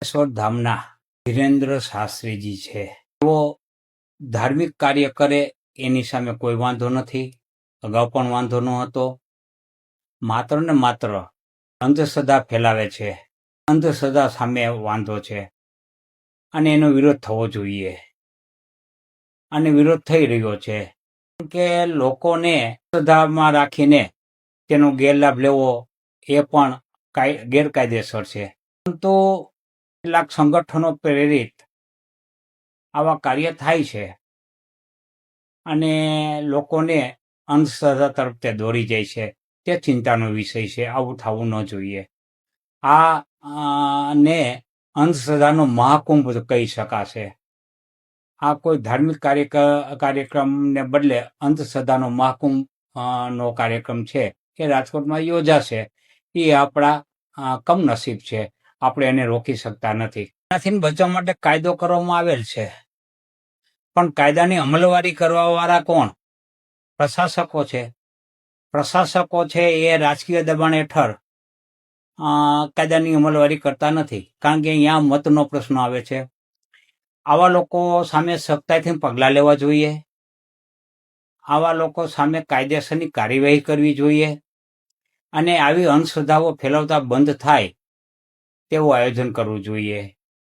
કેશોદ ધામના ધીરેન્દ્ર શાસ્ત્રીજી છે. તેઓ ધાર્મિક કાર્ય કરે એની સામે કોઈ વાંધો નથી, અગાઉ પણ વાંધો ન હતો. માત્ર ને માત્ર અંધશ્રદ્ધા ફેલાવે છે, અંધશ્રદ્ધા સામે વાંધો છે અને એનો વિરોધ થવો જોઈએ અને વિરોધ થઈ રહ્યો છે. કે લોકોને શ્રદ્ધામાં રાખીને તેનો ગેરલાભ લેવો એ પણ ગેરકાયદેસર છે. પરંતુ કેટલાક સંગઠનો પ્રેરિત આવા કાર્ય થાય છે અને લોકોને અંધશ્રદ્ધા તરફ તે દોરી જાય છે. તે ચિંતાનો વિષય છે. આવું થવું ન જોઈએ. ને અંધશ્રદ્ધાનો મહાકુંભ કહી શકાશે. આ કોઈ ધાર્મિક કાર્યક્રમને બદલે અંધશ્રદ્ધાનો મહાકુંભ નો કાર્યક્રમ છે કે રાજકોટમાં યોજાશે. એ આપણા કમનસીબ છે. આપણે એને રોકી શકતા નથી. એનાથી બચવા માટે કાયદો કરવામાં આવેલ છે, પણ કાયદાની અમલવારી કરવા વાળા કોણ? પ્રશાસકો છે. પ્રશાસકો છે એ રાજકીય દબાણ હેઠળ કાયદાની અમલવારી કરતા નથી, કારણ કે અહીંયા મતનો પ્રશ્ન આવે છે. આવા લોકો સામે સખ્તાઈથી પગલાં લેવા જોઈએ. આવા લોકો સામે કાયદેસરની કાર્યવાહી કરવી જોઈએ અને આવી અંધશ્રદ્ધાઓ ફેલાવતા બંધ થાય તેવું આયોજન કરવું જોઈએ.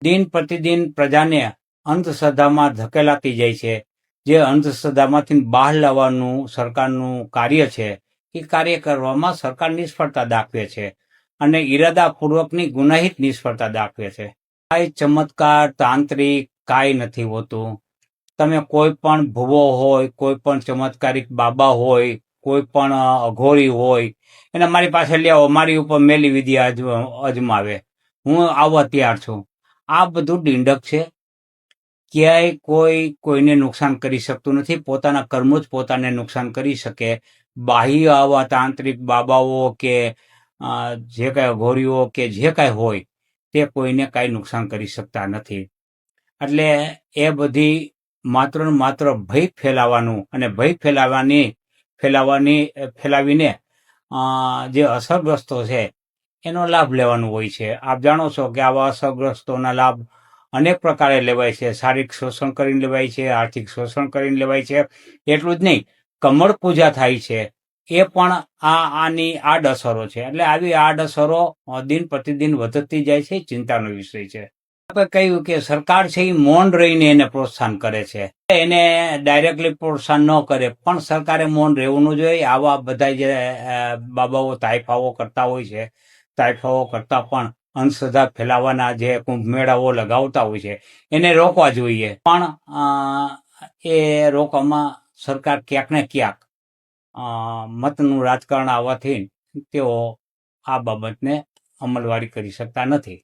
દિન પ્રતિદિન પ્રજાને અંધશ્રદ્ધામાં ધકેલાતી જાય છે. જે અંધશ્રદ્ધામાંથી બહાર લાવવાનું સરકારનું કાર્ય છે એ કાર્ય કરવામાં સરકાર નિષ્ફળતા દાખવે છે અને ઈરાદાપૂર્વકની ગુનાહિત નિષ્ફળતા દાખવે છે. કાંઈ ચમત્કાર તાંત્રિક કાંઈ નથી હોતું. તમે કોઈ પણ ભૂવો હોય, કોઈ પણ ચમત્કારિક બાબા હોય, કોઈ પણ અઘોરી હોય, એને મારી પાસે લેવો, મારી ઉપર મેલી વિદ્યા અજમાવે, હું આવવા તૈયાર છું. આ બધું ડીંડક છે. ક્યાંય કોઈને નુકસાન કરી શકતું નથી. પોતાના કર્મો જ પોતાને નુકસાન કરી શકે. બાહ્ય આવા તાંત્રિક બાબાઓ કે જે કાંઈ અઘોરીઓ કે જે કાંઈ હોય તે કોઈને કાંઈ નુકસાન કરી શકતા નથી. એટલે એ બધી માત્ર ને માત્ર ભય ફેલાવાનું અને ભય ફેલાવીને જે અસરગ્રસ્તો છે એનો લાભ લેવાનો હોય છે. આપ જાણો છો કે આવા અસરગ્રસ્તોના લાભ અનેક પ્રકારે લેવાય છે. શારીરિક શોષણ કરીને લેવાય છે, આર્થિક શોષણ કરીને લેવાય છે. એટલું જ નહીં, કમળ પૂજા થાય છે એ પણ આની આડઅસરો છે. એટલે આવી આડઅસરો દિન પ્રતિદિન વધતી જાય છે. ચિંતાનો વિષય છે. આપણે કહ્યું કે સરકાર છે એ મૌન રહીને એને પ્રોત્સાહન કરે છે. એને ડાયરેક્ટલી પ્રોત્સાહન ન કરે, પણ સરકારે મૌન રહેવું ન જોઈએ. આવા બધા જે બાબાઓ તાઇફાઓ કરતા હોય છે, તાઇફાઓ કરતા પણ અંધશ્રદ્ધા ફેલાવાના જે કુંભમેળાઓ લગાવતા હોય છે એને રોકવા જોઈએ. પણ એ રોકવામાં સરકાર ક્યાંક ને ક્યાંક મતનું રાજકારણ આવવાથી તેઓ આ બાબતને અમલવારી કરી શકતા નથી.